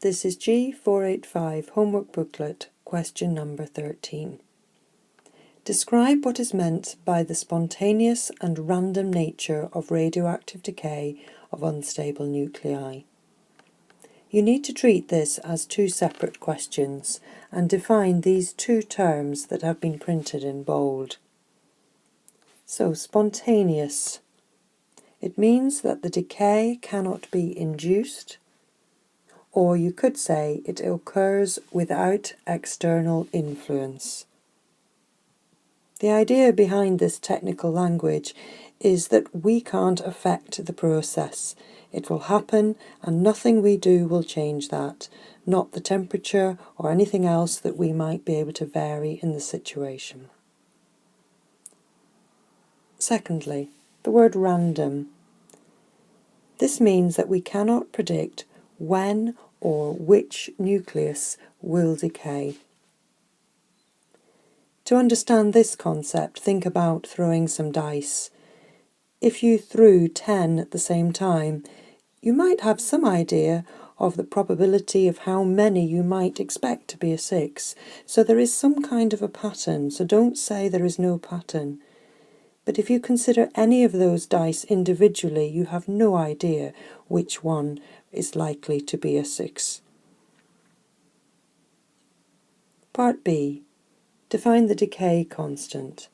This is G485 Homework Booklet, question number 13. Describe what is meant by the spontaneous and random nature of radioactive decay of unstable nuclei. You need to treat this as two separate questions and define these two terms that have been printed in bold. So, spontaneous. It means that the decay cannot be induced, or you could say it occurs without external influence. The idea behind this technical language is that we can't affect the process. It will happen and nothing we do will change that, not the temperature or anything else that we might be able to vary in the situation. Secondly, the word random. This means that we cannot predict when or which nucleus will decay. To understand this concept, think about throwing some dice. If you threw 10 at the same time, you might have some idea of the probability of how many you might expect to be a 6. So there is some kind of a pattern, so don't say there is no pattern. But if you consider any of those dice individually, you have no idea which one is likely to be a 6. Part B. Define the decay constant.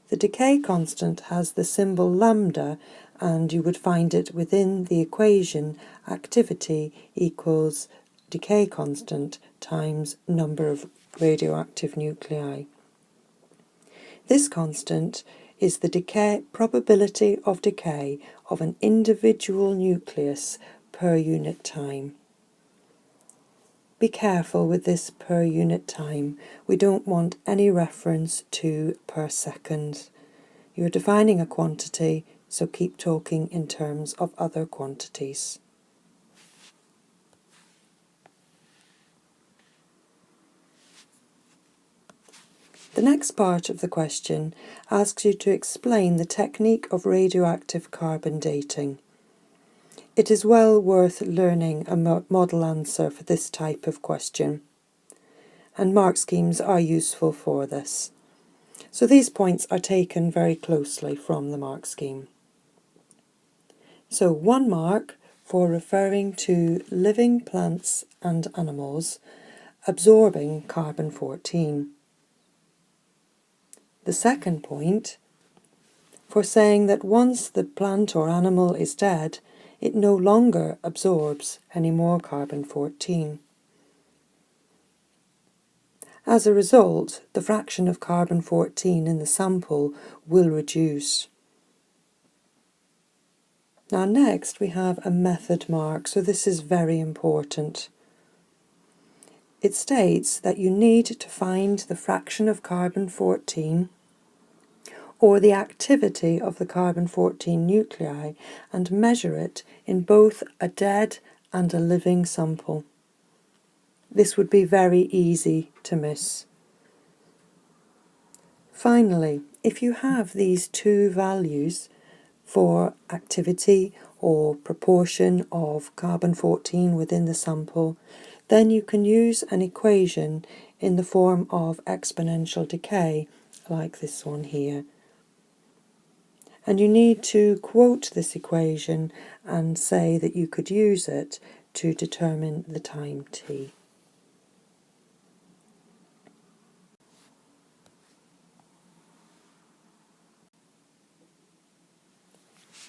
The decay constant has the symbol lambda, and you would find it within the equation activity equals decay constant times number of radioactive nuclei. This constant is the probability of decay of an individual nucleus per unit time. Be careful with this per unit time. We don't want any reference to per second. You're defining a quantity, so keep talking in terms of other quantities. The next part of the question asks you to explain the technique of radioactive carbon dating. It is well worth learning a model answer for this type of question, and mark schemes are useful for this. So these points are taken very closely from the mark scheme. So 1 mark for referring to living plants and animals absorbing carbon-14. The second point for saying that once the plant or animal is dead, it no longer absorbs any more carbon-14. As a result, the fraction of carbon-14 in the sample will reduce. Now next we have a method mark, so this is very important. It states that you need to find the fraction of carbon-14 or the activity of the carbon-14 nuclei and measure it in both a dead and a living sample. This would be very easy to miss. Finally, if you have these two values for activity or proportion of carbon-14 within the sample, then you can use an equation in the form of exponential decay, like this one here. And you need to quote this equation and say that you could use it to determine the time t.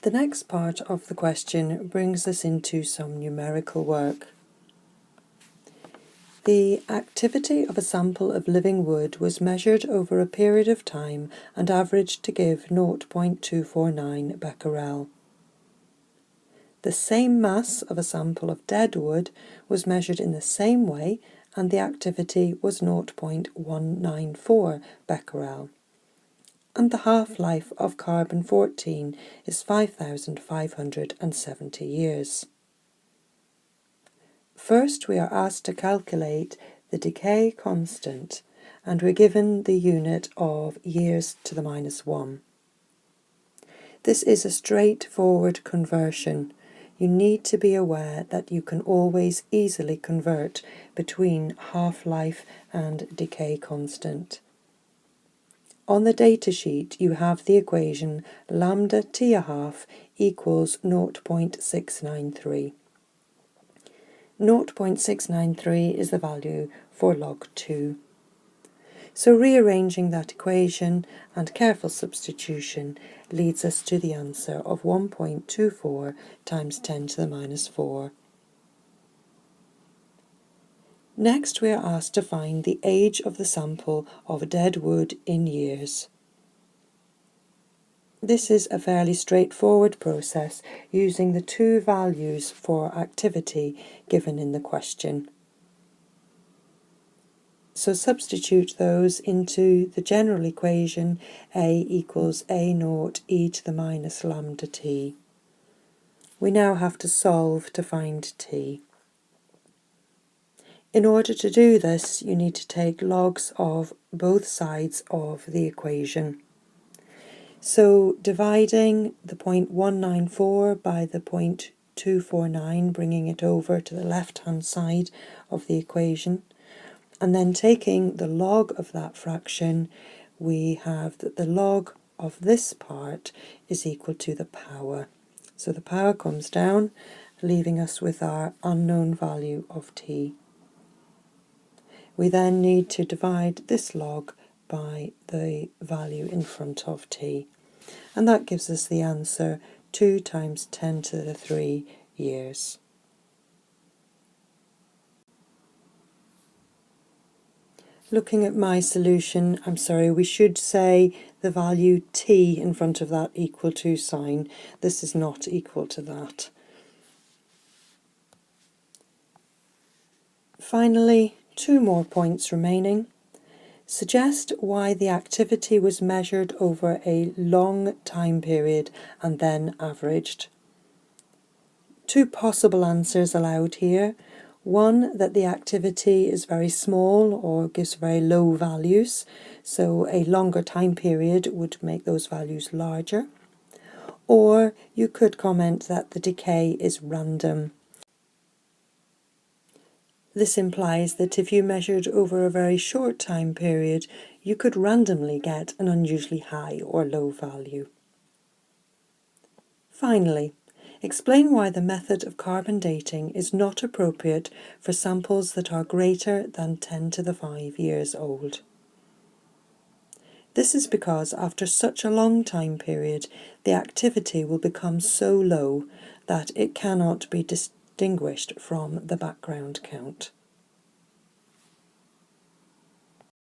The next part of the question brings us into some numerical work. The activity of a sample of living wood was measured over a period of time and averaged to give 0.249 becquerel. The same mass of a sample of dead wood was measured in the same way and the activity was 0.194 becquerel. And the half-life of carbon-14 is 5,570 years. First, we are asked to calculate the decay constant, and we're given the unit of years to the -1. This is a straightforward conversion. you need to be aware that you can always easily convert between half-life and decay constant. On the datasheet, you have the equation lambda t1/2 equals 0.693. 0.693 is the value for log 2. So rearranging that equation and careful substitution leads us to the answer of 1.24 times 10 to the minus 4. Next, we are asked to find the age of the sample of dead wood in years. This is a fairly straightforward process using the two values for activity given in the question. So substitute those into the general equation A equals A0 e to the minus lambda t. We now have to solve to find t. In order to do this, you need to take logs of both sides of the equation. So dividing the 0.194 by the 0.249, bringing it over to the left-hand side of the equation, and then taking the log of that fraction, we have that the log of this part is equal to the power. So the power comes down, leaving us with our unknown value of t. We then need to divide this log by the value in front of t. And that gives us the answer 2 times 10 to the 3 years. Looking at my solution, we should say the value t in front of that equal to sign. This is not equal to that. Finally, 2 more points remaining. Suggest why the activity was measured over a long time period and then averaged. 2 possible answers allowed here. One, that the activity is very small or gives very low values, so a longer time period would make those values larger. Or you could comment that the decay is random. This implies that if you measured over a very short time period, you could randomly get an unusually high or low value. Finally, explain why the method of carbon dating is not appropriate for samples that are greater than 10 to the 5 years old. This is because after such a long time period, the activity will become so low that it cannot be distinguished from the background count.